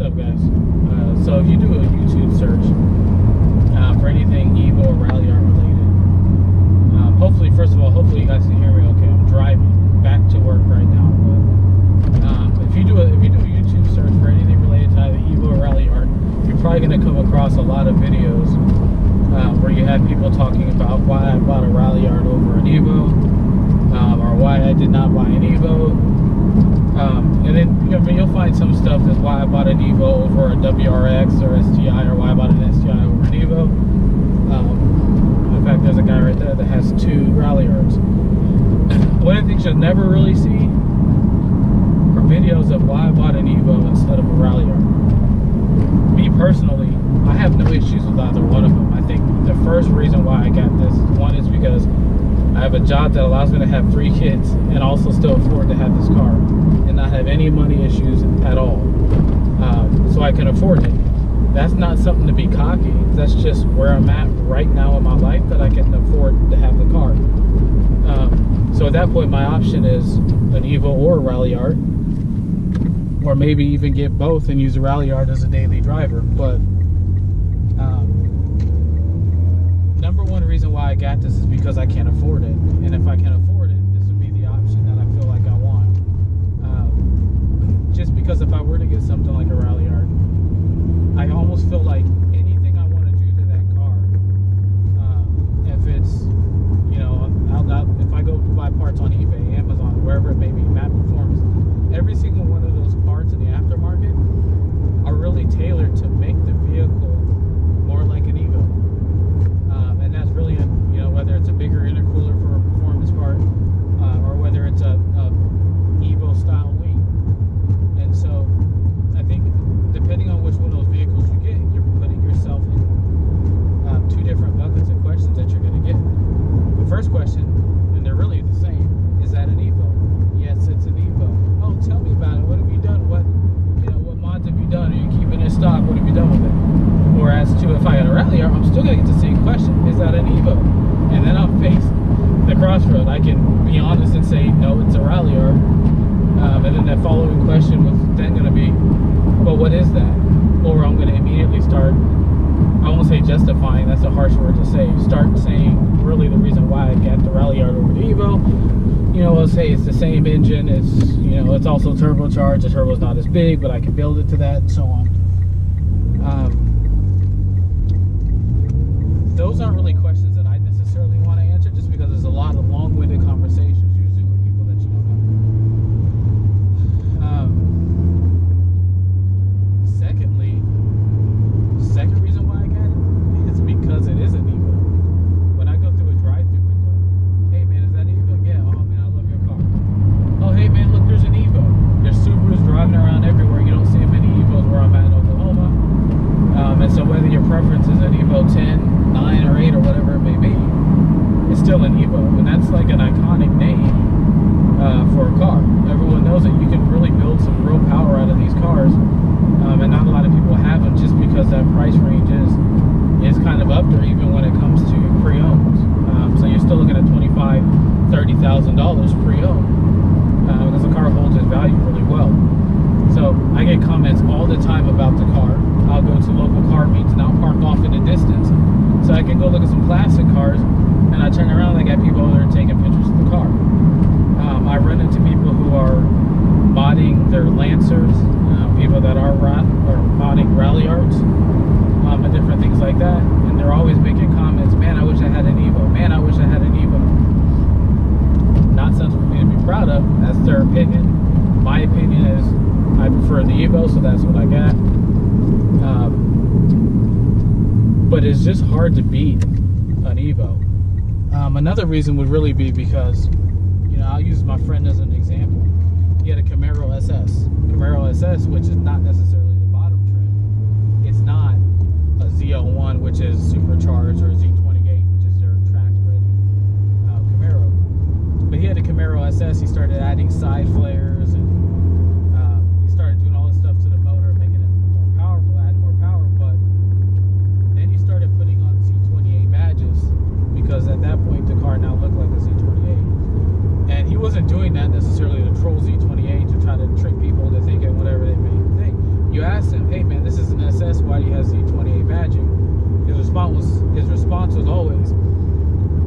up, guys? So if you do a YouTube search for anything EVO or Ralliart related, hopefully, first of all, hopefully you guys can hear me okay. I'm driving back to work right now, but if you do a YouTube search for anything related to either EVO or Ralliart, you're probably going to come across a lot of videos where you have people talking about why I bought a Ralliart over an EVO, or why I did not buy an EVO. And then you'll find some stuff that's why I bought an EVO over a WRX or STI, or why I bought an STI over an EVO. In fact, there's a guy right there that has 2 Ralliarts. One of the things you'll never really see are videos of why I bought an EVO instead of a Ralliart. Me personally, I have no issues with either one of them. I think the first reason why I got this one is because I have a job that allows me to have 3 kids and also still afford to have this car and not have any money issues at all. So I can afford it. That's not something to be cocky. That's just where I'm at right now in my life, that I can afford to have the car. So at that point, my option is an EVO or a Ralliart, or maybe even get both and use a Ralliart as a daily driver. But number one reason why I got this is because I can't afford it, and if I can afford it, this would be the option that I feel like I want. Just because if I were to get something like a Ralliart, I almost feel like anything I want to do to that car, if it's, you know, if I go buy parts on eBay, Amazon, wherever it may be, Map Performance, every single one of those parts in the aftermarket are really tailored to make the vehicle more like an EVO. And that's really, you know, whether it's a bigger intercooler for a performance part, or whether it's a EVO style wing. And so I think depending on which one of those vehicles you get, you're putting yourself in 2 different buckets of questions that you're going to get. The first question, and they're really the same, is that an EVO? Yes, it's an EVO. Oh, tell me about it. What have you done? What mods have you done? Are you keeping it in stock? What have you done with it? Whereas to if I had a Ralliart, I'm still going to get the same question. Is that an EVO? And then I'll face the crossroad. I can be honest and say, no, it's a Ralliart. And then that following question was then going to be, well, what is that? Or I'm going to immediately start, I won't say justifying, that's a harsh word to say, start saying really the reason why I got the Ralliart over the EVO. You know, I'll say it's the same engine, it's, you know, it's also turbocharged, the turbo's not as big, but I can build it to that, and so on. Those aren't really questions that I necessarily want to answer, just because there's a lot of long-winded conversations usually with people that you don't know. Second reason why I got it is because it is an EVO. When I go through a drive-through window, hey man, is that an EVO? Yeah. Oh man, I love your car. Oh hey man, look, there's an EVO. There's Subarus driving around everywhere. You don't see many EVOs where I'm at in Oklahoma. And so whether your preference is an EVO 10, 9, or 8, or whatever it may be, it's still an EVO, and that's like an iconic name for a car. Everyone knows that you can really build some real power out of these cars. And not a lot of people have them, just because that price range is kind of up there, even when it comes to pre-owned. So you're still looking at $25,000, $30,000 pre-owned, because the car holds its value really well. So I get comments all the time about the car. I'll go to local car meets and I'll park off in the distance so I can go look at some classic cars, and I turn around and I got people over there taking pictures of the car. I run into people who are modding their Lancers, people that are modding Ralliarts, and different things like that, and they're always making comments, man, I wish I had an EVO, man, I wish I had an EVO. Not something for me to be proud of. That's their opinion. My opinion is I prefer the EVO, so that's what I got. But it's just hard to beat an EVO. Another reason would really be because, you know, I'll use my friend as an example. He had a Camaro SS. Camaro SS, which is not necessarily the bottom trim. It's not a Z01, which is supercharged, or a Z28, which is their track-ready Camaro. But he had a Camaro SS. He started adding side flares, and he started doing all this stuff to the motor, making it more powerful, adding more power. But then he started putting on Z28 badges, because at that point the car now looked like a Z28. And he wasn't doing that necessarily to troll Z28, to try to trick people into thinking whatever they may think. You ask asked him, "Hey man, this is an SS. Why do you have Z28 badging?" His response was always,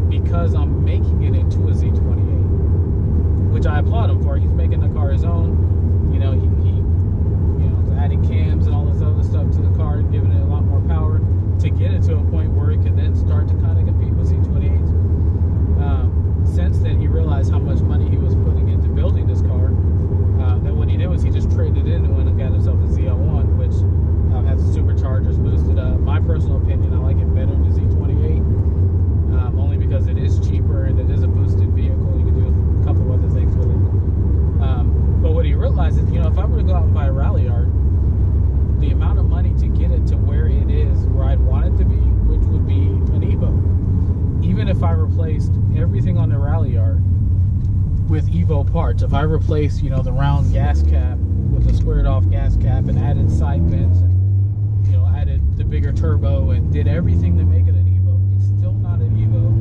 "Because I'm making it into a Z28," which I applaud him for. He's making the car his own. You know, he adding cams and all this other stuff to the car and giving it a lot more power to get it to a point where it could then start to kind of compete with Z28s. Since then, he realized how much money he was putting into building this car. That what he did was he just traded in and went and got himself a ZL1, which has the superchargers boosted up. My personal opinion, I like it better than the Z28, only because it is cheaper and it is a boosted vehicle. You can do a couple of other things with it. But what he realized is, if I were to go out and buy a Ralliart, the amount of money to get it to where it is, where I'd want it to be, which would be an EVO. Even if I replaced everything on the Ralliart with EVO parts, if I replaced, the round gas cap with a squared off gas cap and added side vents and, added the bigger turbo and did everything to make it an EVO, it's still not an EVO